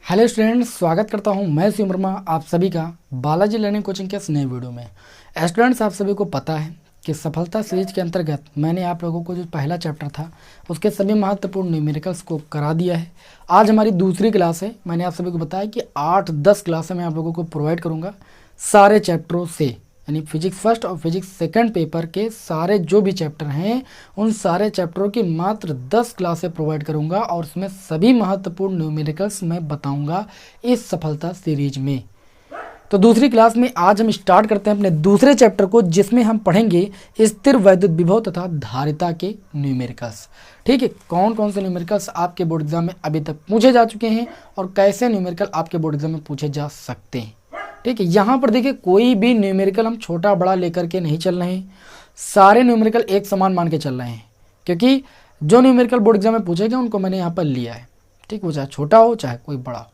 Hello students, स्वागत करता हूं मैं शिव वर्मा आप सभी का बालाजी लर्निंग कोचिंग के इस नए वीडियो में। स्टूडेंट्स, आप सभी को पता है कि सफलता सीरीज के अंतर्गत मैंने आप लोगों को जो पहला चैप्टर था उसके सभी महत्वपूर्ण न्यूमेरिकल्स को करा दिया है। आज हमारी दूसरी क्लास है। मैंने आप सभी को बताया कि 8-10 क्लासें मैं आप लोगों को प्रोवाइड करूँगा सारे चैप्टरों से, यानी फिजिक्स फर्स्ट और फिजिक्स सेकंड पेपर के सारे जो भी चैप्टर हैं उन सारे चैप्टरों की मात्र 10 क्लासें प्रोवाइड करूंगा और उसमें सभी महत्वपूर्ण न्यूमेरिकल्स मैं बताऊंगा इस सफलता सीरीज में। तो दूसरी क्लास में आज हम स्टार्ट करते हैं अपने दूसरे चैप्टर को, जिसमें हम पढ़ेंगे स्थिर वैद्युत विभव तथा धारिता के न्यूमेरिकल्स। ठीक है, कौन कौन से न्यूमेरिकल्स आपके बोर्ड एग्जाम में अभी तक पूछे जा चुके हैं और कैसे न्यूमेरिकल आपके बोर्ड एग्जाम में पूछे जा सकते हैं। ठीक है, यहाँ पर देखिए कोई भी न्यूमेरिकल हम छोटा बड़ा लेकर के नहीं चल रहे हैं, सारे न्यूमेरिकल एक समान मान के चल रहे हैं, क्योंकि जो न्यूमेरिकल बोर्ड एग्जाम में पूछेगा उनको मैंने यहाँ पर लिया है। ठीक, वो चाहे छोटा हो चाहे कोई बड़ा हो,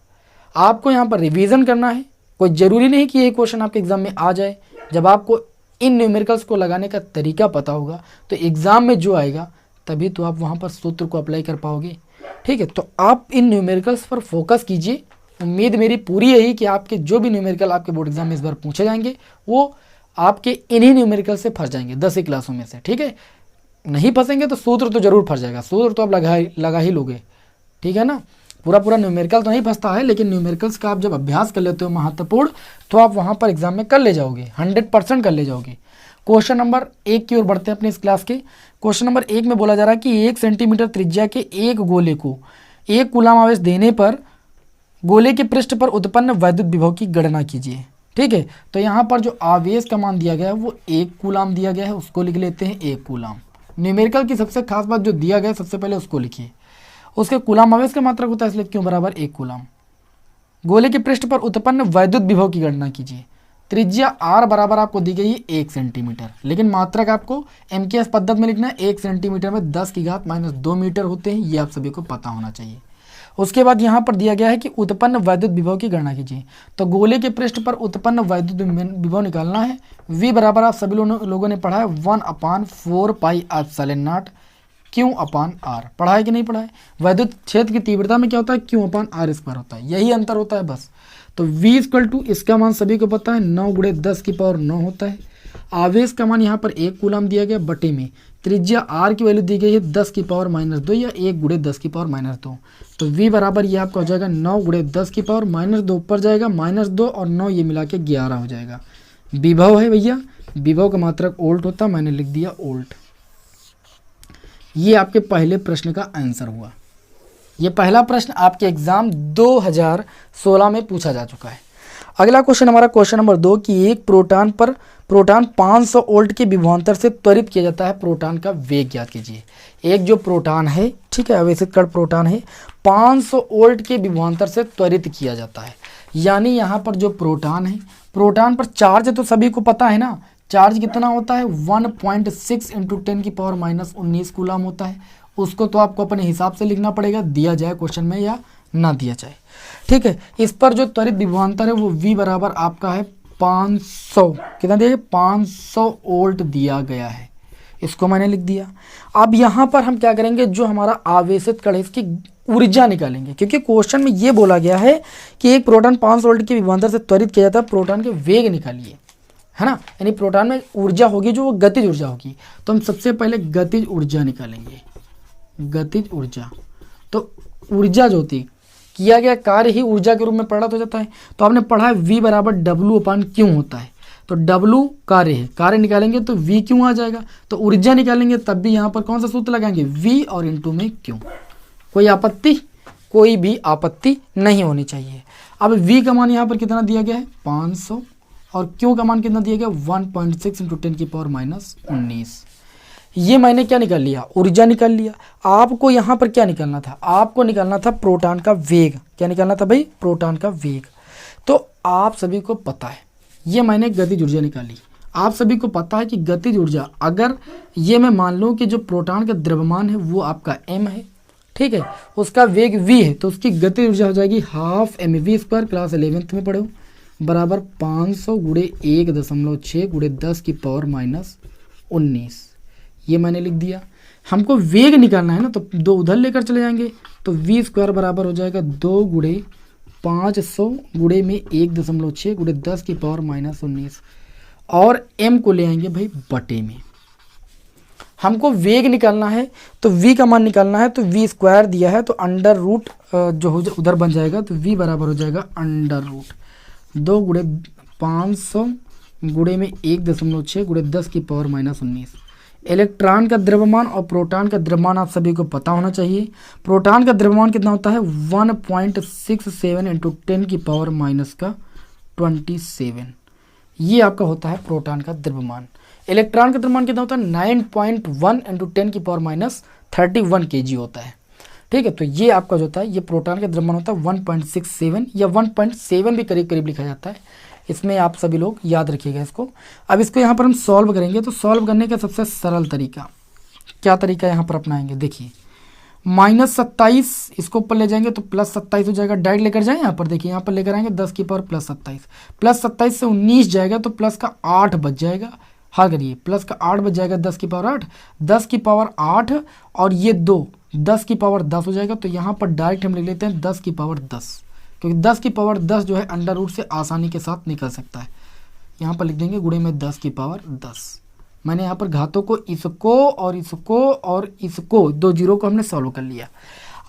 आपको यहाँ पर रिवीजन करना है। कोई ज़रूरी नहीं कि ये क्वेश्चन आपके एग्जाम में आ जाए। जब आपको इन न्यूमेरिकल्स को लगाने का तरीका पता होगा तो एग्ज़ाम में जो आएगा तभी तो आप वहाँ पर सूत्र को अप्लाई कर पाओगे। ठीक है, तो आप इन न्यूमेरिकल्स पर फोकस कीजिए। उम्मीद मेरी पूरी यही कि आपके जो भी न्यूमेरिकल आपके बोर्ड एग्जाम में इस बार पूछे जाएंगे वो आपके इन्हीं न्यूमेरिकल से फंस जाएंगे 10 ही क्लासों में से। ठीक है, नहीं फंसेंगे तो सूत्र तो जरूर फंस जाएगा, सूत्र तो आप लगा ही लोगे। ठीक है ना, पूरा न्यूमेरिकल तो नहीं फंसता है, लेकिन न्यूमेरिकल्स का आप जब अभ्यास कर लेते हो महत्वपूर्ण, तो आप वहाँ पर एग्जाम में कर ले जाओगे, 100% कर ले जाओगे। क्वेश्चन नंबर 1 की ओर बढ़ते हैं अपने इस क्लास के। क्वेश्चन नंबर 1 में बोला जा रहा है कि 1 सेंटीमीटर त्रिज्या के एक गोले को 1 कूलाम आवेश देने पर गोले के पृष्ठ पर उत्पन्न वैद्युत विभव की गणना कीजिए। ठीक है, तो यहाँ पर जो आवेश का मान दिया गया है वो 1 कूलाम दिया गया है, उसको लिख लेते हैं 1 कूलाम। न्यूमेरिकल की सबसे खास बात जो दिया गया है सबसे पहले उसको लिखिए, उसके कूलाम आवेश का मात्रक होता है इसलिए क्यों बराबर 1 कूलाम। गोले के पृष्ठ पर उत्पन्न वैद्युत विभव की गणना कीजिए। त्रिज्या r बराबर आपको दी गई है 1 सेंटीमीटर, लेकिन मात्रक आपको MKS पद्धति में लिखना है। 1 सेंटीमीटर में 10⁻² मीटर होते हैं, ये आप सभी को पता होना चाहिए। उसके बाद यहाँ पर दिया गया है कि उत्पन्न वैद्युत विभव की गणना कीजिए। तो गोले के पृष्ठ पर उत्पन्न वैद्युत विभव निकालना है। V बराबर आप सभी लोगों ने पढ़ा है 1/4πε0 Q/r। पढ़ा है कि नहीं पढ़ा है? वैद्युत क्षेत्र की तीव्रता में क्या होता है? Q/r² होता है, यही अंतर होता है बस। तो V = इसका मान सभी को पता है 9 × 10⁹ होता है। आवेश का मान यहाँ पर 1 कूलाम दिया गया बटे में त्रिज्या r की वैल्यू दी गई है 10⁻² या 1 × 10⁻²। तो V बराबर ये आपका हो जाएगा 9 × 10⁻², ऊपर जाएगा -2 और 9 ये मिला के 11 हो जाएगा। विभव है भैया, विभव का मात्रक ओल्ट होता, मैंने लिख दिया ओल्ट। ये आपके पहले प्रश्न का आंसर हुआ। ये पहला प्रश्न आपके एग्जाम 2016 में पूछा जा चुका है। अगला क्वेश्चन हमारा क्वेश्चन नंबर 2 कि एक प्रोटॉन 500 वोल्ट के विभवांतर से त्वरित किया जाता है, प्रोटॉन का वेग ज्ञात कीजिए। एक जो प्रोटॉन है, ठीक है, आवेशित कण प्रोटॉन है, 500 वोल्ट के विभवांतर से त्वरित किया जाता है। यानी यहाँ पर जो प्रोटॉन है, प्रोटॉन पर चार्ज तो सभी को पता है ना, चार्ज कितना होता है 1.6 × 10⁻−19 कूलाम होता है। उसको तो आपको अपने हिसाब से लिखना पड़ेगा, दिया जाए क्वेश्चन में या ना दिया जाए। ठीक है, इस पर जो त्वरित विभवांतर है वो V बराबर आपका है 500, कितना दिया है 500 वोल्ट दिया गया है, इसको मैंने लिख दिया। अब यहाँ पर हम क्या करेंगे, जो हमारा आवेशित कण है इसकी ऊर्जा निकालेंगे, क्योंकि क्वेश्चन में ये बोला गया है कि एक प्रोटॉन 500 वोल्ट के विभवांतर से त्वरित किया जाता है, प्रोटॉन के वेग निकालिए, है ना। यानी प्रोटॉन में ऊर्जा होगी जो वो गतिज ऊर्जा होगी। तो हम सबसे पहले गतिज ऊर्जा निकालेंगे, गतिज ऊर्जा। तो ऊर्जा जो होती किया गया कार्य ही ऊर्जा के रूप में परिणत हो जाता है। तो आपने पढ़ा है V बराबर W/Q होता है। तो W कार्य है, कार्य निकालेंगे तो V Q आ जाएगा। तो ऊर्जा निकालेंगे तब भी यहाँ पर कौन सा सूत्र लगाएंगे, V और इंटू में Q। कोई आपत्ति? कोई भी आपत्ति नहीं होनी चाहिए। अब V का मान यहाँ पर कितना दिया गया है 500 और Q का मान कितना दिया गया 1.6 × 10⁻−19। ये मैंने क्या निकाल लिया, ऊर्जा निकाल लिया। आपको यहाँ पर क्या निकालना था, आपको निकालना था प्रोटॉन का वेग। क्या निकालना था भाई, प्रोटॉन का वेग। तो आप सभी को पता है, ये मैंने गतिज ऊर्जा निकाली। आप सभी को पता है कि गतिज ऊर्जा, अगर ये मैं मान लूँ कि जो प्रोटॉन का द्रव्यमान है वो आपका m है, ठीक है, उसका वेग v है, तो उसकी गतिज ऊर्जा हो जाएगी 12 mv², क्लास 11th में पढ़े हो, बराबर 500 × 1.6 × 10⁻19। ये मैंने लिख दिया। हमको वेग निकालना है ना, तो 2 उधर लेकर चले जाएंगे, तो V² बराबर हो जाएगा 2 × 500 गुणे में 1.6 गुणे 10 की पावर -19 और m को ले आएंगे भाई बटे में। हमको वेग निकालना है तो v का मान निकालना है, तो v स्क्वायर दिया है तो अंडर रूट जो हो उधर बन जाएगा, तो v बराबर हो जाएगा अंडर रूट 2 गुणे 500 गुणे में 1.6 गुणे 10 की पावर -19। इलेक्ट्रॉन का द्रव्यमान और प्रोटॉन का द्रव्यमान आप सभी को पता होना चाहिए। प्रोटॉन का द्रव्यमान कितना होता है 1.67 इंटू 10 की पावर -27, ये आपका होता है प्रोटॉन का द्रव्यमान। इलेक्ट्रॉन का द्रव्यमान कितना होता है 9.1 इंटू 10 की पावर -31 kg होता है। ठीक है, तो ये आपका जो होता है ये प्रोटॉन का द्रव्यमान होता है 1.67 या 1.7 भी करीब करीब लिखा जाता है। इसमें आप सभी लोग याद रखिएगा इसको। अब इसको यहाँ पर हम सॉल्व करेंगे, तो सॉल्व करने का सबसे सरल तरीका क्या तरीका यहाँ पर अपनाएंगे, देखिए -27 इसको ऊपर ले जाएंगे तो +27 हो जाएगा। डायरेक्ट लेकर जाएं यहाँ पर, देखिए यहाँ पर लेकर आएंगे 10 की पावर +27 से 19 जाएगा तो प्लस का 8 बच जाएगा। हाँ करिए, प्लस का 8 बच जाएगा 10 की पावर 8, 10 की पावर 8 और ये 2 10 की पावर 10 हो जाएगा। तो यहाँ पर डायरेक्ट हम लिख लेते हैं 10 की पावर 10, क्योंकि 10 की पावर 10 जो है अंडर रूट से आसानी के साथ निकल सकता है। यहाँ पर लिख देंगे गुणे में 10 की पावर 10। मैंने यहाँ पर घातों को इसको और इसको 2 जीरो को हमने सॉल्व कर लिया।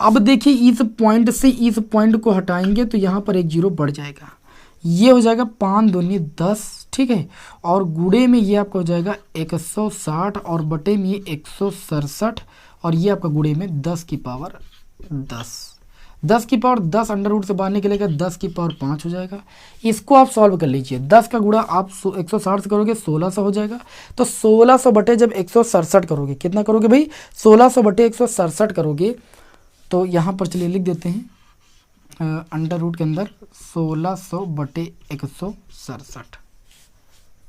अब देखिए इस पॉइंट से इस पॉइंट को हटाएंगे तो यहाँ पर 1 जीरो बढ़ जाएगा, ये हो जाएगा 5 दूनी 10, ठीक है, और गुणे में ये आपका हो जाएगा 160 और बटे में 167 और ये आपका गुणे में 10 की पावर 10 की पावर 10 अंडर रूट से बाहर निकलेगा 10 की पावर 5 हो जाएगा। इसको आप सॉल्व कर लीजिए, 10 का गुणा आप 160 से करोगे 1600 हो जाएगा। तो 1600 बटे जब 167 करोगे, कितना करोगे भाई 1600 बटे 167 करोगे, तो यहाँ पर चलिए लिख देते हैं अंडर रूट के अंदर 1600 बटे 167,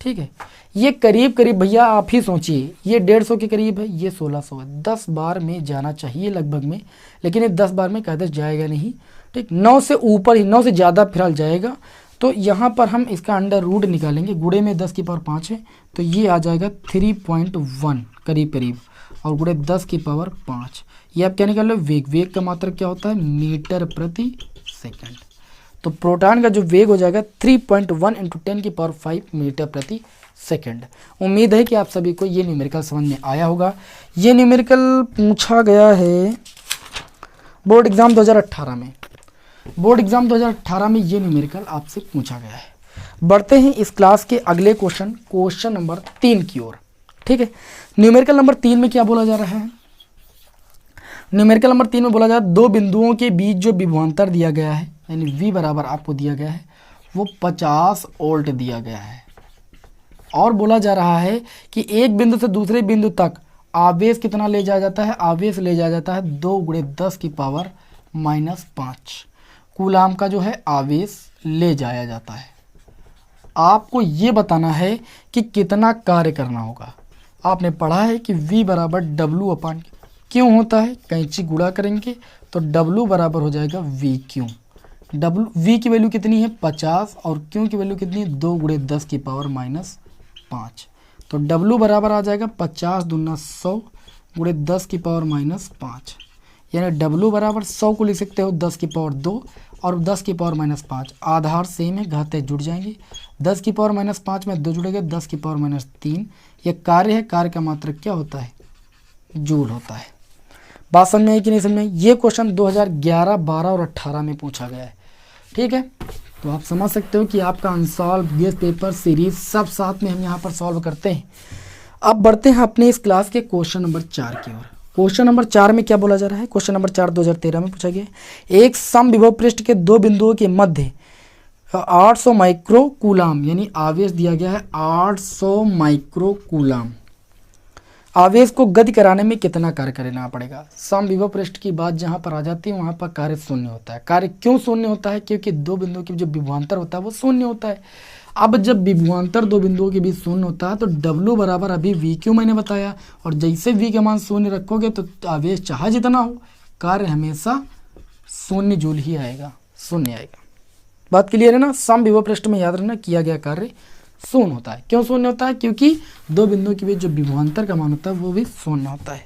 ठीक है। ये करीब करीब भैया आप ही सोचिए, ये 150 के करीब है, ये 1600 है। 10 बार में जाना चाहिए लगभग में, लेकिन ये 10 बार में कायदे जाएगा नहीं, ठीक। 9 से ऊपर ही, 9 से ज़्यादा फिलहाल जाएगा। तो यहाँ पर हम इसका अंडर रूट निकालेंगे, गुणे में 10 की पावर 5 है तो ये आ जाएगा 3.1 करीब करीब, और गुणे 10 की पावर 5। ये आप क्या निकाल लो, वेग का मात्रक क्या होता है मीटर प्रति सेकंड। तो प्रोटॉन का जो वेग हो जाएगा 3.1 इंटू 10 की पावर 5 मीटर प्रति सेकंड। उम्मीद है कि आप सभी को ये न्यूमेरिकल समझ में आया होगा। ये न्यूमेरिकल पूछा गया है बोर्ड एग्जाम 2018 में। बोर्ड एग्जाम 2018 में ये न्यूमेरिकल आपसे पूछा गया है। बढ़ते हैं इस क्लास के अगले क्वेश्चन नंबर 3 की ओर, ठीक है। न्यूमेरिकल नंबर 3 में क्या बोला जा रहा है, न्यूमेरिकल नंबर 3 में बोला जा रहा है दो बिंदुओं के बीच जो विभवांतर दिया गया है, यानी V बराबर आपको दिया गया है, वो 50 वोल्ट दिया गया है। और बोला जा रहा है कि एक बिंदु से दूसरे बिंदु तक आवेश कितना ले जाया जाता है, आवेश ले जाया जाता है 2 गुणे 10 की पावर -5 कूलाम का जो है आवेश ले जाया जाता है। आपको ये बताना है कि कितना कार्य करना होगा। आपने पढ़ा है कि V बराबर W अपान क्यों होता है, कैंची गुणा करेंगे तो W बराबर हो जाएगा V क्यों। V की वैल्यू कितनी है 50 और क्यों की वैल्यू कितनी है 2 गुणे 10 की पावर -5। तो W बराबर आ जाएगा 50 दूना 100 गुणे 10 की पावर -5, यानी W बराबर 100 को लिख सकते हो 10 की पावर 2 और 10 की पावर -5। आधार सेम है, घाते जुड़ जाएंगे। 10 की पावर -5 में 2 जुड़ेंगे 10 की पावर -3। यह कार्य है, कार्य का मात्रक क्या होता है जूल होता है। बात समझ में आई कि नहीं समझ में? ये क्वेश्चन 2011, 12 और 18 में पूछा गया है, ठीक है। तो आप समझ सकते हो कि आपका अनसॉल्व गेस पेपर सीरीज सब साथ में हम यहाँ पर सॉल्व करते हैं। अब बढ़ते हैं अपने इस क्लास के क्वेश्चन नंबर 4 की ओर। क्वेश्चन नंबर 4 में क्या बोला जा रहा है, क्वेश्चन नंबर 4 2013 में पूछा गया। एक समविभव पृष्ठ के दो बिंदुओं के मध्य 800 माइक्रो कूलाम यानी आवेश दिया गया है 800 माइक्रो कूलाम। आवेश को गति कराने में कितना कार्य करना पड़ेगा। समविभव पृष्ठ की बात जहाँ पर आ जाती है वहाँ पर कार्य शून्य होता है। कार्य क्यों शून्य होता है, क्योंकि दो बिंदुओं के जो विभवांतर होता है वो शून्य होता है। अब जब विभवांतर दो बिंदुओं के बीच शून्य होता है तो W बराबर अभी V क्यों मैंने बताया, और जैसे V का मान शून्य रखोगे तो आवेश चाहे जितना हो कार्य हमेशा शून्य जूल ही आएगा, शून्य आएगा। बात क्लियर है ना। समविभव पृष्ठ में याद रखना किया गया कार्य शून्य होता है। क्यों शून्य होता है, क्योंकि दो बिंदुओं के बीच जो विभवांतर का मान होता है वो भी शून्य होता है।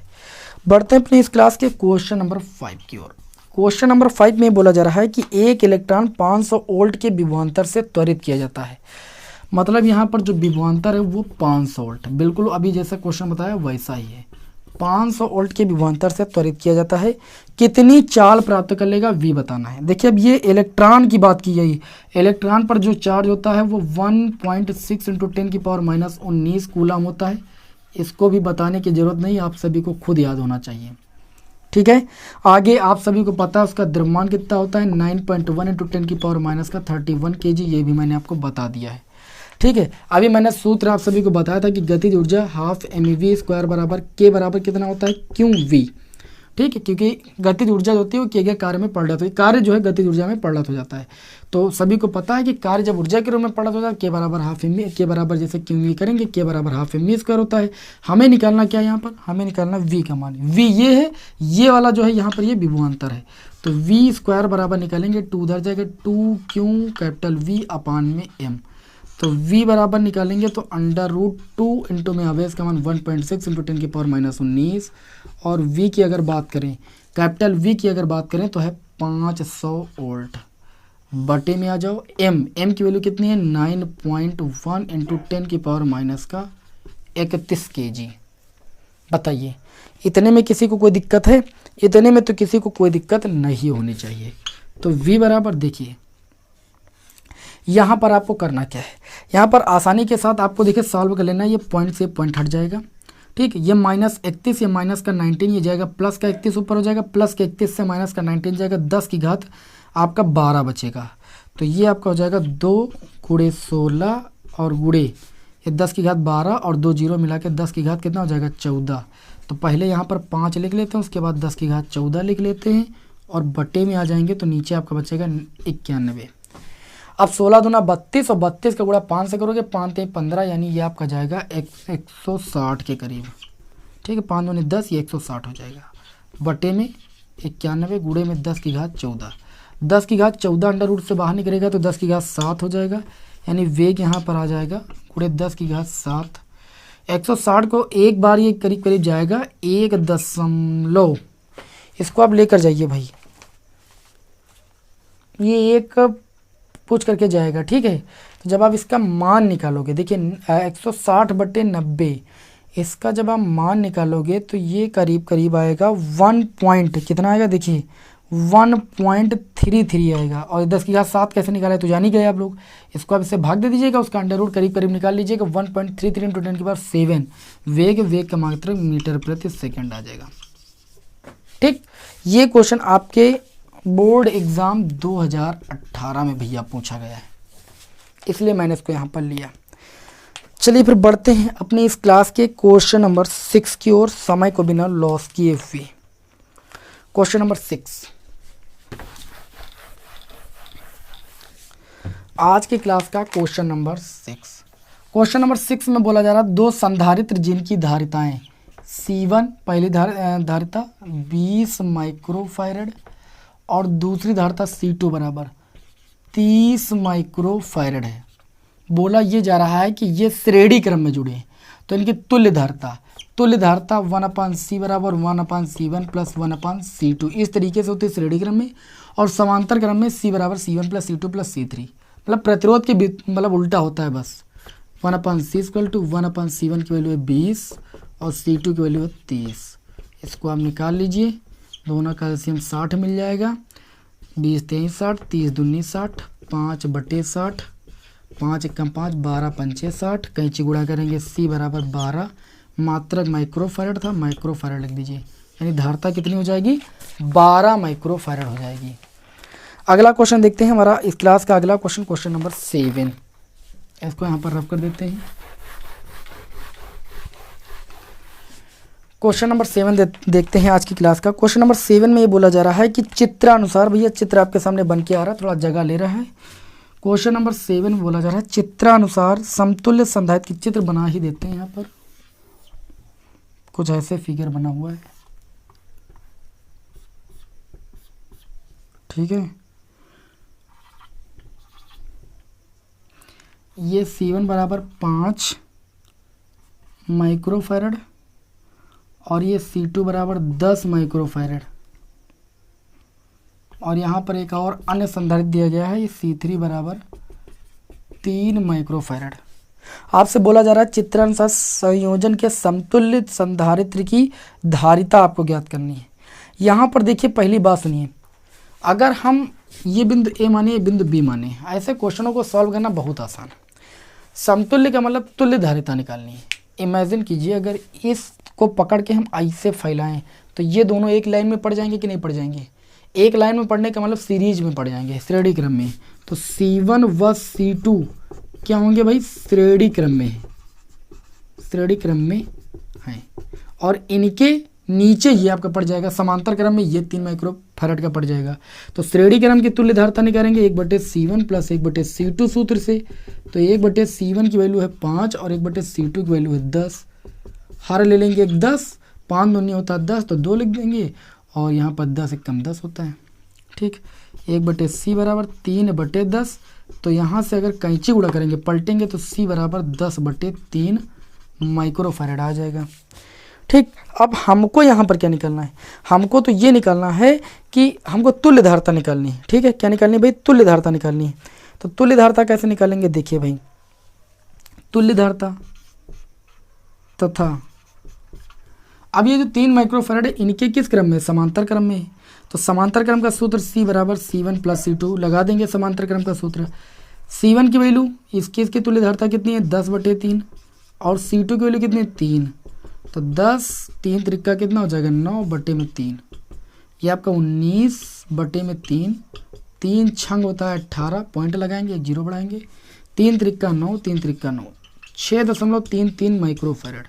बढ़ते हैं अपने इस क्लास के क्वेश्चन नंबर 5 की ओर। क्वेश्चन नंबर 5 में बोला जा रहा है कि एक इलेक्ट्रॉन 500 वोल्ट के विभवांतर से त्वरित किया जाता है। मतलब यहाँ पर जो विभवांतर है वो 500 वोल्ट, बिल्कुल अभी जैसा क्वेश्चन बताया वैसा ही है। 500 वोल्ट के विभवांतर से त्वरित किया जाता है। कितनी चाल प्राप्त कर लेगा वी बताना है। देखिए अब ये इलेक्ट्रॉन की बात की गई। इलेक्ट्रॉन पर जो चार्ज होता है वो 1.6 × 10⁻19 कूलम होता है। इसको भी बताने की जरूरत नहीं, आप सभी को खुद याद होना चाहिए। ठीक है, आगे आप सभी को पता है उसका द्रव्यमान कितना होता है 9.1 × 10⁻31 kg, ये भी मैंने आपको बता दिया है। ठीक है, अभी मैंने सूत्र आप सभी को बताया था कि गतिज ऊर्जा ½ mv² बराबर के बराबर कितना होता है QV। ठीक है, क्योंकि गतिज ऊर्जा जो होती है वो किए गए कार्य में परिणत होती है, कार्य जो है गतिज ऊर्जा में परिणत हो जाता है। तो सभी को पता है कि कार्य जब ऊर्जा के रूप में परिणत हो जाता है के बराबर ½ mv, के बराबर जैसे QV करेंगे के बराबर ½ mv² होता है। हमें निकालना क्या है यहाँ पर, हमें निकालना V का मान। V ये है, ये वाला जो है यहाँ पर ये विभवांतर है, तो V² बराबर निकालेंगे 2 उधर जाएगा 2Q V/m। तो V बराबर निकालेंगे तो √2 इंटू में आवेश का मान 1.6 × 10⁻19, और V की अगर बात करें, कैपिटल V की अगर बात करें तो है 500 वोल्ट। बटे में आ जाओ m की वैल्यू कितनी है 9.1 × 10⁻31 kg। बताइए इतने में किसी को कोई दिक्कत है? इतने में तो किसी को कोई दिक्कत नहीं होनी चाहिए। तो V बराबर देखिए यहाँ पर आपको करना क्या है, यहाँ पर आसानी के साथ आपको देखिए सॉल्व कर लेना है। ये पॉइंट से पॉइंट हट जाएगा। ठीक है, ये -31, ये माइनस का 19, ये जाएगा प्लस का 31 ऊपर हो जाएगा, प्लस के 31 से माइनस का 19 जाएगा, 10 की घात आपका 12 बचेगा। तो ये आपका हो जाएगा 2 × 16 और गुड़े ये 10 की घात 12 और 2 जीरो मिला के 10 की घात कितना हो जाएगा 14। तो पहले यहाँ पर 5 लिख लेते हैं, उसके बाद 10 की घात 14 लिख लेते हैं और बटे में आ जाएंगे तो नीचे आपका बचेगा 91। अब 16 दूना 32 और 32 का गुणा 5 से करोगे 5 × 15, यानी ये आपका जाएगा 160 के करीब। ठीक है, 5 दूनी 10, ये 160 हो जाएगा। बटे में 91 गुणे में 10 की घात 14, 10 की घात 14 अंडर रूट से बाहर निकलेगा तो 10 की घात 7 हो जाएगा, यानी वेग यहाँ पर आ जाएगा गुणे 10 की घात 7। 160 को एक बार ये करीब करीब जाएगा 1 इसको आप लेकर जाइए भाई, ये एक पूछ करके जाएगा। ठीक है, तो जब आप इसका मान निकालोगे, देखिए 160/90, इसका जब आप मान निकालोगे तो ये करीब करीब आएगा 1 पॉइंट कितना आएगा, देखिए 1.33 आएगा। और 10 की घात 7 कैसे निकाला है तो जान ही गए आप लोग। इसको आप इससे भाग दे दीजिएगा, उसका अंडर रूट करीब करीब निकाल लीजिएगा, 1.33 × 10⁻7 वेग का मात्रक मीटर प्रति सेकंड आ जाएगा। ठीक, ये क्वेश्चन आपके बोर्ड एग्ज़ाम 2018 में भैया पूछा गया है, इसलिए मैंने इसको यहाँ पर लिया। चलिए फिर बढ़ते हैं अपने इस क्लास के क्वेश्चन नंबर 6 की ओर, समय को बिना लॉस किए हुए। क्वेश्चन नंबर 6, आज की क्लास का क्वेश्चन नंबर 6। क्वेश्चन नंबर 6 में बोला जा रहा है 2 संधारित्र जिनकी धारिताएं C1 पहली धारिता 20 माइक्रोफैरड और दूसरी धारिता C2 बराबर 30 माइक्रोफैरड है। बोला ये जा रहा है कि ये श्रेणी क्रम में जुड़े हैं, तो इनकी तुल्य धारिता 1/C बराबर 1/C1 + 1/C2 इस तरीके से होती है श्रेणी क्रम में, और समांतर क्रम में C बराबर C1 + C2 + C3, मतलब प्रतिरोध के मतलब उल्टा होता है बस। 1/C = 1/C1 की वैल्यू है 20 और C2 की वैल्यू है 30। इसको आप निकाल लीजिए, दोनों का एलसीएम 60 मिल जाएगा। 20 23 60, 30 दूनी 60, 5/60, 5 × 5 12 5 60, कैंची गुणा करेंगे C बराबर 12, मात्रक माइक्रोफैरड था, माइक्रोफैरड लिख दीजिए, यानी धारिता कितनी हो जाएगी 12 माइक्रोफैरड हो जाएगी। अगला क्वेश्चन देखते हैं, हमारा इस क्लास का अगला क्वेश्चन, क्वेश्चन नंबर 7। इसको यहाँ पर रफ कर देते हैं। क्वेश्चन नंबर 7 देखते हैं आज की क्लास का। क्वेश्चन नंबर 7 में ये बोला जा रहा है कि चित्रानुसार, भैया चित्र आपके सामने बन के आ रहा है, थोड़ा जगह ले रहा है। क्वेश्चन नंबर 7 में बोला जा रहा है चित्रानुसार समतुल्य संधारित्र की चित्र बना ही देते हैं। यहाँ पर कुछ ऐसे फिगर बना हुआ है, ठीक है। ये C1 बराबर 5 माइक्रोफैरड और ये C2 बराबर 10 माइक्रोफैरड। और यहाँ पर एक और अन्य संधारित्र दिया गया है, ये C3 बराबर 3 माइक्रोफैरड। आपसे बोला जा रहा है चित्रानुसार संयोजन के समतुल्य संधारित्र की धारिता आपको ज्ञात करनी है। यहाँ पर देखिए पहली बात सुनिए, अगर हम ये बिंदु ए माने, ये बिंदु बी माने, ऐसे क्वेश्चनों को सॉल्व करना बहुत आसान है। समतुल्य का मतलब तुल्य धारिता निकालनी है। इमेजिन कीजिए अगर इसको पकड़ के हम ऐसे फैलाएं तो ये दोनों एक लाइन में पड़ जाएंगे कि नहीं पड़ जाएंगे? एक लाइन में पढ़ने का मतलब सीरीज में पड़ जाएंगे, श्रेणी क्रम में। तो C1 व C2 क्या होंगे भाई? श्रेणी क्रम में, श्रेणी क्रम में हैं। और इनके नीचे ये आपका पड़ जाएगा समांतर क्रम में, ये 3 माइक्रोफैरड का पड़ जाएगा। तो श्रेणी क्रम की तुल्य धारिता निकालेंगे 1/C1 प्लस 1/C2 सूत्र से। तो 1/C1 की वैल्यू है 5 और 1/C2 की वैल्यू है 10। हर ले लेंगे 10, 5 दूनी होता है 10, तो 2 लिख देंगे और यहाँ पर 10 एक कम 10 होता है। ठीक, 1/C बराबर 3/10। तो यहाँ से अगर कैंची गुणा करेंगे, पलटेंगे, तो C बराबर 10/3 माइक्रोफैरड आ जाएगा। ठीक, अब हमको यहाँ पर क्या निकालना है? हमको तो ये निकालना है कि हमको तुल्य धारिता निकालनी है। ठीक है, क्या निकालनी है भाई? तुल्य धारिता निकालनी है। तो तुल्य धारिता कैसे निकालेंगे? देखिए भाई, तुल्य धारिता तथा अब ये जो 3 माइक्रोफैरड है इनके किस क्रम में? समांतर क्रम में। तो समांतर क्रम का सूत्र C बराबर C1 प्लस C2 लगा देंगे। समांतर क्रम का सूत्र C1 की वैल्यू इसकी तुल्य धारिता कितनी है? 10/3 और C2 की वैल्यू कितनी है? 3। तो 10, 3 त्रिका कितना हो जाएगा? 9/3। ये आपका 19/3। 3 छंग होता है 18, पॉइंट लगाएंगे, 1 जीरो बढ़ाएंगे। 3 त्रिका 9, 3 त्रिका 9, 6.33 माइक्रोफैरड।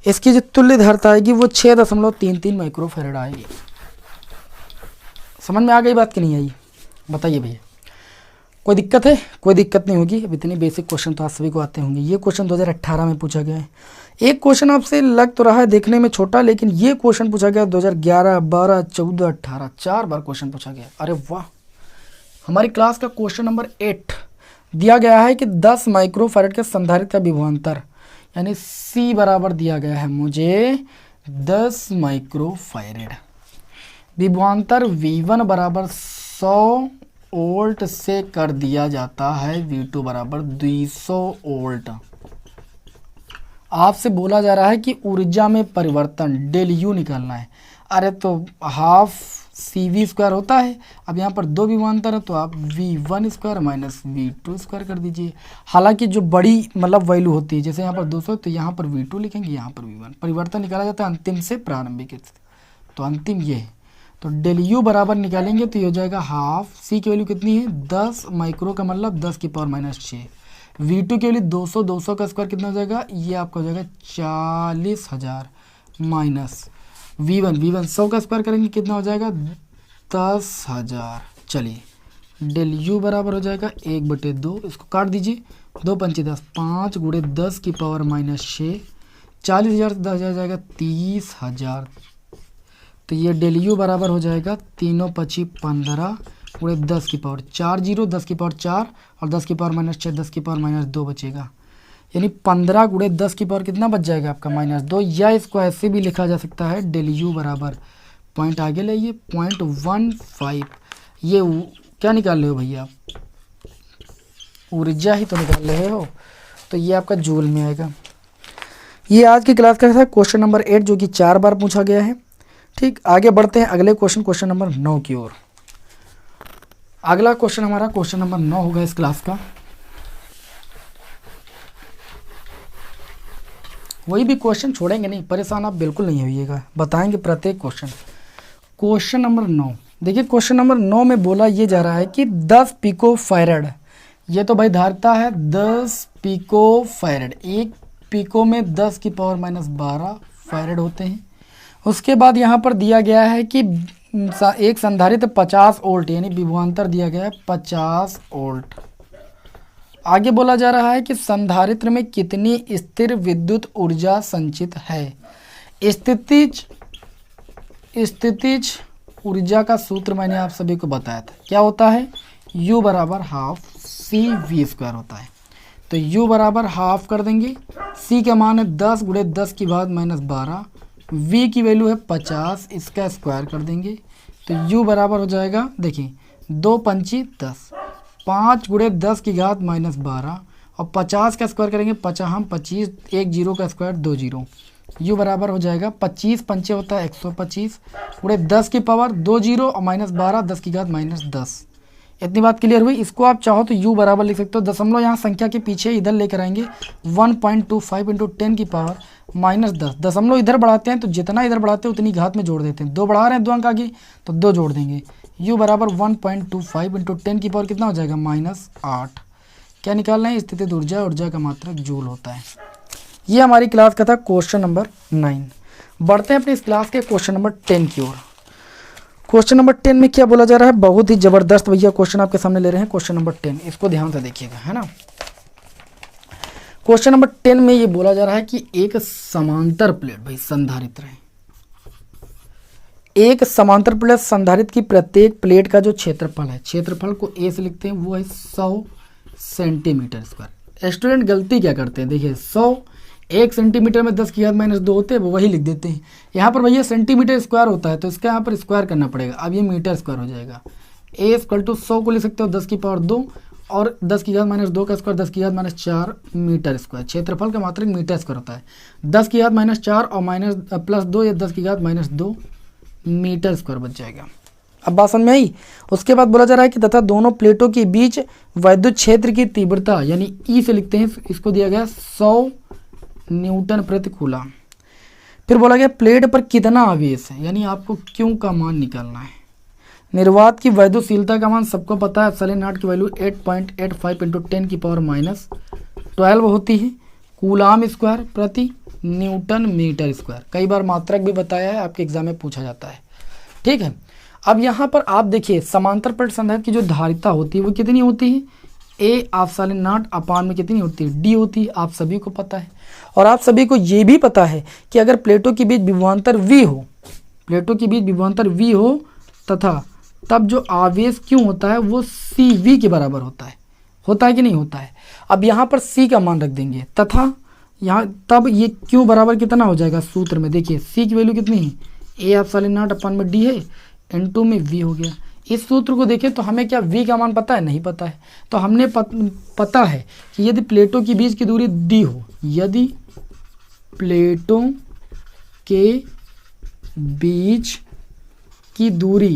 इसकी जो तुल्य धारिता आएगी वो 6.33 माइक्रोफैरड आएगी। समझ में आ गई बात कि नहीं आई? बताइए भैया, कोई दिक्कत है? कोई दिक्कत नहीं होगी। अब इतनी बेसिक क्वेश्चन तो आप सभी को आते होंगे। ये क्वेश्चन 2018 में पूछा गया है। एक क्वेश्चन आपसे लग तो रहा है देखने में छोटा, लेकिन ये क्वेश्चन पूछा गया 2011, 12, 14, 18, 4 बार क्वेश्चन पूछा गया। अरे वाह! हमारी क्लास का क्वेश्चन नंबर 8 दिया गया है कि 10 माइक्रोफैरड के संधारित्र का विभवांतर, यानी C बराबर दिया गया है मुझे 10 माइक्रोफैरड। विभवांतर V1 बराबर 100 वोल्ट से कर दिया जाता है, V2 बराबर 200 वोल्ट। आपसे बोला जा रहा है कि ऊर्जा में परिवर्तन डेल U निकालना है। अरे तो हाफ CV² होता है। अब यहाँ पर 2 विभवांतर है तो आप V1² माइनस V2² कर दीजिए। हालांकि जो बड़ी मतलब वैल्यू होती है, जैसे यहाँ पर 200 तो यहाँ पर V2 लिखेंगे, यहाँ पर V1। परिवर्तन निकाला जाता है अंतिम से प्रारंभिक, तो अंतिम ये है। तो डेल U बराबर निकालेंगे तो ये हो जाएगा हाफ। C की वैल्यू कितनी है? 10 माइक्रो का मतलब 10⁻⁻6। V2 की वैल्यू 200, 200 का स्क्वायर कितना हो जाएगा? ये आपका हो जाएगा 40,000 माइनस V1 100 का स्क्वायर करेंगे कितना हो जाएगा? 10,000। चलिए, डेल U बराबर हो जाएगा 1/2, इसको काट दीजिए, 2 पंचे 10, 5 गुणे 10⁻⁻6, 40,000 से 10,000 जाएगा 30,000। तो ये डेल U बराबर हो जाएगा 3 × 5 = 15 गुणे 10⁻4, 0 10⁻4 और 10⁻⁻6 10⁻⁻2 बचेगा, यानी 15 गुणे 10⁻⁻ कितना बच जाएगा आपका? -2। या इसको ऐसे भी लिखा जा सकता है डेल U बराबर, पॉइंट आगे लाइए, 0.15। ये क्या निकाल रहे हो भैया आप? ऊर्जा ही तो निकाल रहे हो, तो ये आपका जूल में आएगा। ये आज की क्लास का था क्वेश्चन नंबर 8, जो कि 4 बार पूछा गया है। ठीक, आगे बढ़ते हैं अगले क्वेश्चन नंबर 9 की ओर। अगला क्वेश्चन हमारा क्वेश्चन नंबर 9 होगा इस क्लास का। वही भी क्वेश्चन छोड़ेंगे नहीं, परेशान आप बिल्कुल नहीं होइएगा, बताएंगे प्रत्येक क्वेश्चन। क्वेश्चन नंबर 9, देखिए क्वेश्चन नंबर 9 में बोला ये जा रहा है कि 10 पिकोफैरड, ये तो भाई धारिता है 10 पिकोफैरड। 1 पिको में 10⁻⁻12 फैरड होते हैं। उसके बाद यहाँ पर दिया गया है कि एक संधारित्र 50 वोल्ट, यानी विभवांतर दिया गया है 50 वोल्ट। आगे बोला जा रहा है कि संधारित्र में कितनी स्थिर विद्युत ऊर्जा संचित है। स्थितिज ऊर्जा का सूत्र मैंने आप सभी को बताया था, क्या होता है? U बराबर हाफ CV² होता है। तो U बराबर हाफ कर देंगे, C का मान है 10 गुणे 10⁻⁻12, V की वैल्यू है 50, इसका स्क्वायर कर देंगे, तो u बराबर हो जाएगा, देखिए 2 पंची 10, 5 गुणे 10 की घात -12 और 50 का स्क्वायर करेंगे 25, 1 जीरो का स्क्वायर 2 जीरो, u बराबर हो जाएगा 25 पंचे होता है 125 गुणे 10 की पावर 2 जीरो और -12 10 की घात -10। इतनी बात क्लियर हुई। इसको आप चाहो तो u बराबर लिख सकते हो, दशमलव यहाँ संख्या के पीछे इधर लेकर आएंगे 1.25 इंटू 10 की पावर -10। दशमलव इधर बढ़ाते हैं तो जितना इधर बढ़ाते हैं उतनी घात में जोड़ देते हैं, 2 बढ़ा रहे हैं 2 अंक आगे तो 2 जोड़ देंगे। u बराबर 1.25 इंटू 10 की पावर कितना हो जाएगा -8। क्या निकालना है, स्थितिज ऊर्जा, ऊर्जा का मात्रक जूल होता है। ये हमारी क्लास का था क्वेश्चन नंबर 9। बढ़ते हैं अपनी इस क्लास के क्वेश्चन नंबर 10 की ओर। क्वेश्चन नंबर 10 में क्या बोला जा रहा है, बहुत ही जबरदस्त भैया क्वेश्चन आपके सामने ले रहे हैं। क्वेश्चन नंबर 10, इसको ध्यान से देखिएगा, है ना। क्वेश्चन नंबर 10 में ये बोला जा रहा है कि एक समांतर प्लेट, भाई संधारित्र है, एक समांतर प्लेट संधारित्र की प्रत्येक प्लेट का जो क्षेत्रफल है, क्षेत्रफल को ए से लिखते हैं, वो है 100 सेंटीमीटर स्क्वायर। स्टूडेंट गलती क्या करते हैं, देखिए 100 1 सेंटीमीटर में 10 की घात -2 होते हैं, वो वही लिख देते हैं। यहाँ पर भैया सेंटीमीटर स्क्वायर होता है तो इसका यहाँ पर स्क्वायर करना पड़ेगा, अब ये मीटर स्क्वायर हो जाएगा। a इक्वल टू 100 को लिख सकते हो 10 की पावर 2 और 10 की घात -2 का स्क्वायर 10 की घात -4 मीटर स्क्वायर। क्षेत्रफल का मात्रक मीटर स्क्वायर होता है, 10 की घात -4 और +2 या 10 की घात -2 मीटर स्क्वायर बच जाएगा। अब बात समझ में आई। उसके बाद बोला जा रहा है कि तथा दोनों प्लेटों के बीच वैद्युत क्षेत्र की तीव्रता यानी ई से लिखते हैं, इसको दिया गया 100 न्यूटन प्रति कूलम। फिर बोला गया प्लेट पर कितना आवेश है, यानी आपको क्यू का मान निकालना है। निर्वात की वैद्युतशीलता का मान सबको पता है, एप्सिलॉन नॉट की वैल्यू 8.85 इंटू 10 की पावर -12 होती है कूलम स्क्वायर प्रति न्यूटन मीटर स्क्वायर। कई बार मात्रक भी बताया है, आपके एग्जाम में पूछा जाता है, ठीक है। अब यहाँ पर आप देखिए समांतर प्लेट संधारित्र की जो धारिता होती है वो कितनी होती है, ए एप्सिलॉन नॉट अपान में कितनी होती है, डी होती है, आप सभी को पता है। और आप सभी को ये भी पता है कि अगर प्लेटों के बीच विभवांतर v हो, प्लेटों के बीच विभवांतर v हो तथा तब जो आवेश क्यों होता है वो CV के बराबर होता है कि नहीं होता है। अब यहाँ पर C का मान रख देंगे तथा यहाँ तब ये क्यों बराबर कितना हो जाएगा, सूत्र में देखिए C की वैल्यू कितनी है, ए एप्सिलॉन नॉट अपान में डी है, इनटू में v हो गया। इस सूत्र को देखें तो हमें क्या v का मान पता है, नहीं पता है। तो हमने पता है कि यदि प्लेटों के बीच की दूरी d हो, यदि प्लेटों के बीच की दूरी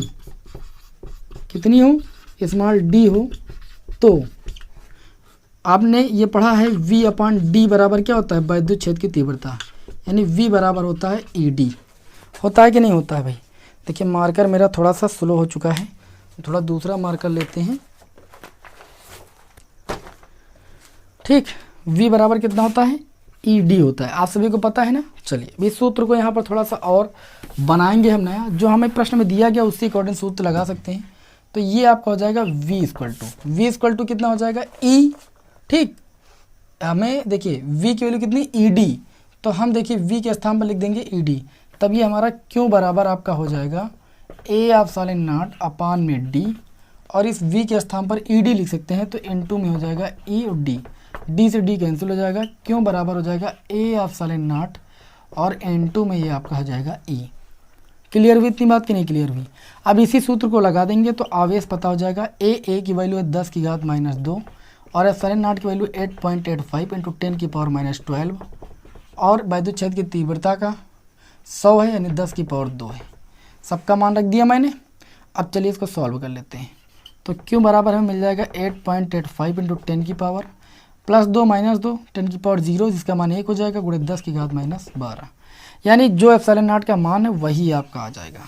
कितनी हो, स्मॉल d हो, तो आपने ये पढ़ा है v अपान डी बराबर क्या होता है, वैद्युत क्षेत्र की तीव्रता, यानी v बराबर होता है ED। होता है कि नहीं होता है भाई। देखिए मार्कर मेरा थोड़ा सा स्लो हो चुका है, थोड़ा दूसरा मार्कर लेते हैं, ठीक। v बराबर कितना होता है, ED होता है, आप सभी को पता है ना। चलिए इस सूत्र को यहाँ पर थोड़ा सा और बनाएंगे हम नया, जो हमें प्रश्न में दिया गया उसी अकॉर्डिंग सूत्र लगा सकते हैं। तो ये आपका हो जाएगा v इक्वल टू कितना हो जाएगा E, ठीक। हमें देखिए v की वैल्यू कितनी ED, तो हम देखिए v के स्थान पर लिख देंगे ED, तब ये हमारा क्यों बराबर आपका हो जाएगा ए एप्सिलॉन नॉट अपान में डी, और इस v के स्थान पर ED लिख सकते हैं, तो इनटू में हो जाएगा E और D से D कैंसिल हो जाएगा, क्यों बराबर हो जाएगा ए एप्सिलॉन नॉट और इनटू में ये आपका हो जाएगा E। क्लियर हुई इतनी बात कि नहीं क्लियर हुई। अब इसी सूत्र को लगा देंगे तो आवेश पता हो जाएगा, ए की वैल्यू है 10 की घात -2 और एप्सिलॉन नॉट की वैल्यू 8.85 इंटू 10 की पावर -12 और वैद्युत क्षेत्र की तीव्रता का 100 है यानी 10 की पावर 2 है। सबका मान रख दिया मैंने। अब चलिए इसको सॉल्व कर लेते हैं। तो क्यों बराबर हमें मिल जाएगा 8.85 इंटू 10 की पावर +2 -2 10 की पावर 0, जिसका मान 1 हो जाएगा गुणे 10 की घात -12, यानी जो एप्सिलॉन नॉट का मान है वही आपका आ जाएगा।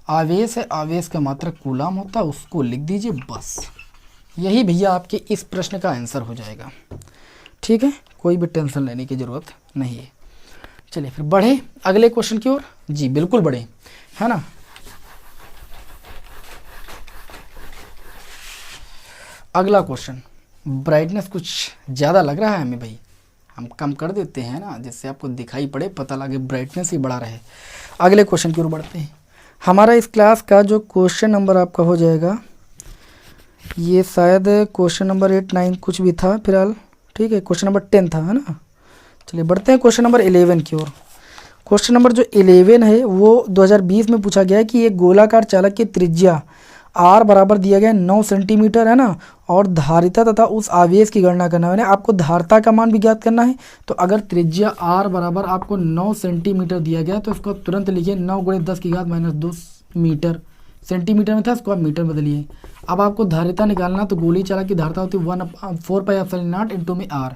आवेश है, आवेश का मात्रक कूलम होता है, उसको लिख दीजिए बस। यही भैया आपके इस प्रश्न का आंसर हो जाएगा, ठीक है। कोई भी टेंशन लेने की ज़रूरत नहीं है। चलिए फिर बढ़े अगले क्वेश्चन की ओर। जी बिल्कुल बढ़े, है ना। अगला क्वेश्चन, ब्राइटनेस कुछ ज़्यादा लग रहा है हमें भाई, हम कम कर देते हैं ना, जिससे आपको दिखाई पड़े, पता लगे ब्राइटनेस ही बढ़ा रहे। अगले क्वेश्चन की ओर बढ़ते हैं। हमारा इस क्लास का जो क्वेश्चन नंबर आपका हो जाएगा, ये शायद क्वेश्चन नंबर 8, 9 कुछ भी था फिलहाल, ठीक है। क्वेश्चन नंबर 10 था, है ना। चलिए बढ़ते हैं क्वेश्चन नंबर 11 की ओर। क्वेश्चन नंबर जो 11 है वो 2020 में पूछा गया है कि एक गोलाकार चालक की त्रिज्या r बराबर दिया गया 9 सेंटीमीटर है ना, और धारिता तथा उस आवेश की गणना करना है। आपको धारिता का मान भी ज्ञात करना है। तो अगर त्रिज्या r बराबर आपको 9 सेंटीमीटर दिया गया तो इसको तुरंत लिखिए 9 गुणे 10 की घात माइनस 2 मीटर। सेंटीमीटर में था, इसको आप मीटर बदलिए। अब आपको धारिता निकालना, तो गोली चालक की धारिता होती है 1/4πε0 इंटू में r।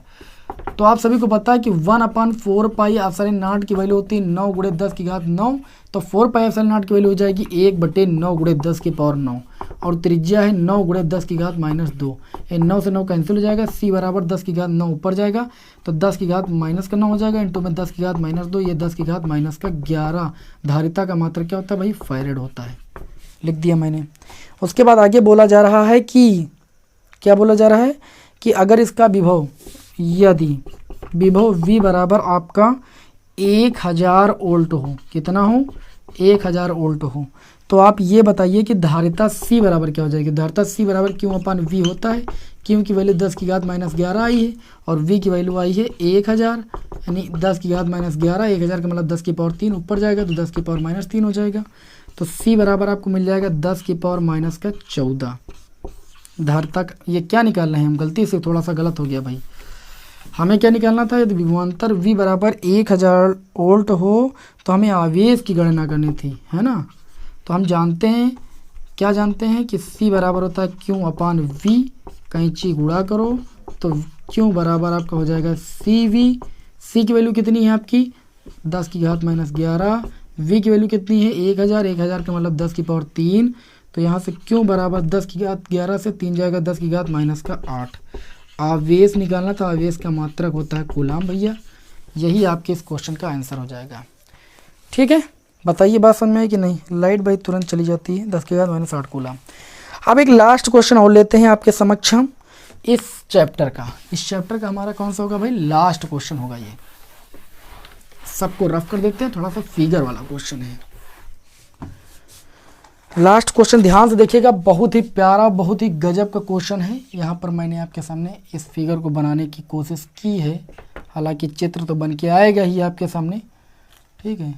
तो आप सभी को पता है कि 1/4πε0 की वैल्यू होती है 9 गुणे 10 की घात 9। तो 4πε0 की वैल्यू हो जाएगी 1/9 गुणे 10 की पावर 9, और त्रिज्या है 9 गुणे 10 की घात माइनस 2। 9 से 9 कैंसिल हो जाएगा, c बराबर 10 की घात 9 ऊपर जाएगा तो 10 की घात माइनस का 9 हो जाएगा, इंटू में 10 की घात माइनस 2, ये 10 की घात माइनस का 11। धारिता का मात्रा क्या होता है भाई? फैरेड होता है। लिख दिया मैंने। उसके बाद आगे बोला जा रहा है कि क्या बोला जा रहा है कि अगर इसका विभव, यदि विभव V बराबर आपका 1000 वोल्ट हो, कितना हो? 1000 वोल्ट हो, तो आप ये बताइए कि धारिता C बराबर क्या हो जाएगी? धारिता C बराबर Q/V होता है। Q की वैल्यू 10 की घात माइनस 11 आई है और V की वैल्यू आई है 1000, यानी 10 की घात माइनस 11। 1000 का मतलब 10 की पावर 3 ऊपर जाएगा तो 10 की पावर माइनस 3 हो जाएगा। तो C बराबर आपको मिल जाएगा 10 की पावर माइनस का 14। धारिता ये क्या निकाल रहे हैं हम? गलती से थोड़ा सा गलत हो गया भाई। हमें क्या निकालना था? यदि विभवांतर V बराबर 1000 वोल्ट हो तो हमें आवेश की गणना करनी थी, है ना। तो हम जानते हैं, क्या जानते हैं कि C बराबर होता है Q/V। कैंची गुणा करो तो Q बराबर आपका हो जाएगा CV। C की वैल्यू कितनी है आपकी? 10 की घात माइनस 11। V की वैल्यू कितनी है? 1000। 1000 का मतलब 10 की पावर 3। तो यहाँ से Q बराबर 10 की घात 11 से 3 जाएगा 10 की घात माइनस का 8। आवेश निकालना था, आवेश का मात्रक होता है कूलाम भैया। यही आपके इस क्वेश्चन का आंसर हो जाएगा। ठीक है, बताइए बात समझ में है कि नहीं? लाइट भाई तुरंत चली जाती है। 10 की घात माइनस 8 कूलाम। अब एक लास्ट क्वेश्चन और लेते हैं आपके समक्ष हम इस चैप्टर का। इस चैप्टर का हमारा कौन सा होगा भाई? लास्ट क्वेश्चन होगा। ये सबको रफ कर देते हैं, थोड़ा सा फिगर वाला क्वेश्चन है। लास्ट क्वेश्चन ध्यान से देखिएगा, बहुत ही प्यारा, बहुत ही गजब का क्वेश्चन है। यहाँ पर मैंने आपके सामने इस फिगर को बनाने की कोशिश की है, हालांकि चित्र तो बन के आएगा ही आपके सामने। ठीक है,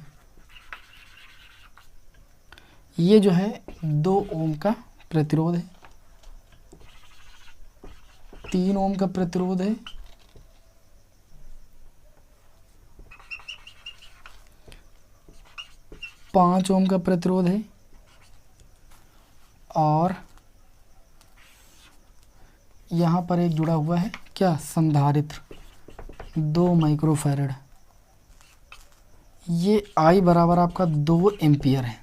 ये जो है 2 ओम का प्रतिरोध है, 3 ओम का प्रतिरोध है, 5 ओम का प्रतिरोध है, और यहाँ पर एक जुड़ा हुआ है क्या? संधारित्र 2 माइक्रोफैरड। ये I बराबर आपका 2 एम्पियर है।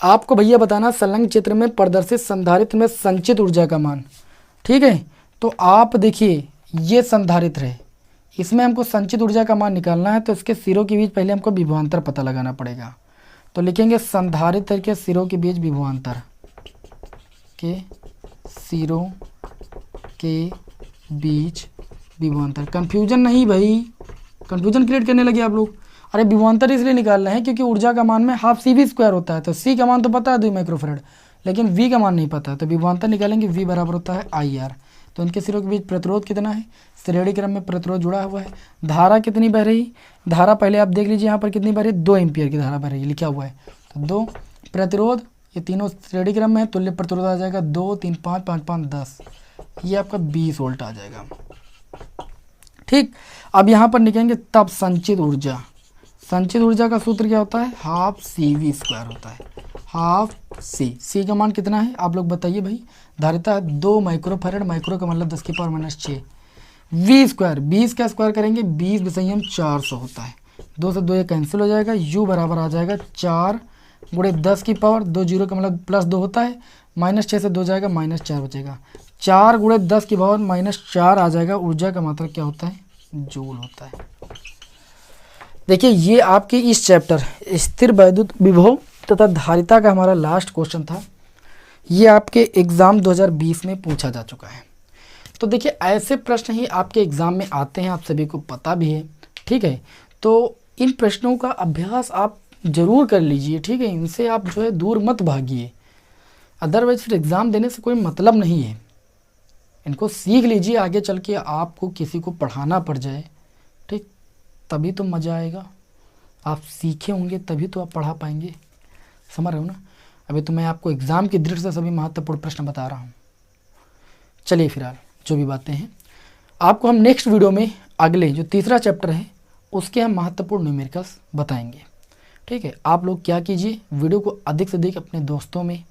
आपको भैया बताना संलग्न चित्र में प्रदर्शित संधारित्र में संचित ऊर्जा का मान। ठीक है, तो आप देखिए ये संधारित्र है, इसमें हमको संचित ऊर्जा का मान निकालना है। तो इसके सिरों के बीच पहले हमको विभवांतर पता लगाना पड़ेगा। तो लिखेंगे संधारित्र के सिरों के बीच विभवांतर, के सिरों के बीच विभवांतर। कंफ्यूजन नहीं भाई, कंफ्यूजन क्रिएट करने लगे आप लोग। अरे विभवांतर इसलिए निकाल रहे हैं क्योंकि ऊर्जा का मान में हाफ CV² होता है। तो C का मान तो पता है 2 माइक्रोफैरड, लेकिन V का मान नहीं पता है। तो विभवांतर निकालेंगे, V बराबर होता है IR। तो इनके सिरों के बीच प्रतिरोध कितना है? श्रेणी क्रम में प्रतिरोध जुड़ा हुआ है। धारा कितनी बह रही? धारा पहले आप देख लीजिए यहाँ पर कितनी बह रही है? 2 एम्पियर की धारा बह रही है, लिखा हुआ है। तो 2 प्रतिरोध, ये तीनों श्रेणी क्रम में है, तुल्य प्रतिरोध आ जाएगा 2 3 5 5 5 10, ये आपका 20 वोल्ट आ जाएगा। ठीक, अब यहाँ पर निकलेंगे तब संचित ऊर्जा। संचित ऊर्जा का सूत्र क्या होता है? हाफ CV² होता है, हाफ C का मान कितना है आप लोग बताइए भाई? धारिता है 2 माइक्रोफैरड, माइक्रो का मतलब 10 की पावर माइनस 6। V², 20 का स्क्वायर करेंगे 20 विषयम 400 होता है। 2 से 2 ये कैंसिल हो जाएगा, U बराबर आ जाएगा 4 गुणे 10 की पावर 2, 0 का मतलब प्लस 2 होता है, माइनस 6 से 2 जाएगा, माइनस 4 बचेगा। 4 गुणे 10 की पावर माइनस 4 आ जाएगा। ऊर्जा का मात्रक क्या होता है? जूल होता है। देखिए ये आपके इस चैप्टर स्थिर वैद्युत विभव तथा धारिता का हमारा लास्ट क्वेश्चन था। ये आपके एग्ज़ाम 2020 में पूछा जा चुका है। तो देखिए ऐसे प्रश्न ही आपके एग्ज़ाम में आते हैं, आप सभी को पता भी है। ठीक है, तो इन प्रश्नों का अभ्यास आप ज़रूर कर लीजिए। ठीक है, इनसे आप जो है दूर मत भागिए, अदरवाइज फिर एग्ज़ाम देने से कोई मतलब नहीं है। इनको सीख लीजिए, आगे चल के आपको किसी को पढ़ाना पड़ जाए, ठीक, तभी तो मज़ा आएगा। आप सीखे होंगे तभी तो आप पढ़ा पाएंगे, समझ रहे हो ना। अभी तो मैं आपको एग्ज़ाम की दृष्टि से सभी महत्वपूर्ण प्रश्न बता रहा हूँ। चलिए फिलहाल जो भी बातें हैं आपको हम नेक्स्ट वीडियो में अगले जो तीसरा चैप्टर है उसके हम महत्वपूर्ण न्यूमेरिकल्स बताएंगे। ठीक है, आप लोग क्या कीजिए, वीडियो को अधिक से अधिक अपने दोस्तों में,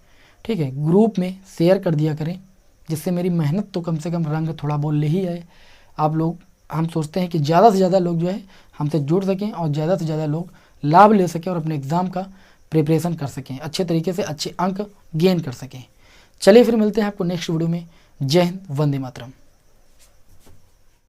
ठीक है, ग्रुप में शेयर कर दिया करें, जिससे मेरी मेहनत तो कम से कम रंग थोड़ा बहुत ले ही आए। आप लोग, हम सोचते हैं कि ज़्यादा से ज़्यादा लोग जो है हमसे जुड़ सकें और ज़्यादा से ज़्यादा लोग लाभ ले सकें और अपने एग्ज़ाम का प्रिपरेशन कर सकें, अच्छे तरीके से अच्छे अंक गेन कर सकें। चलिए फिर मिलते हैं आपको नेक्स्ट वीडियो में। जय हिंद, वंदे मातरम।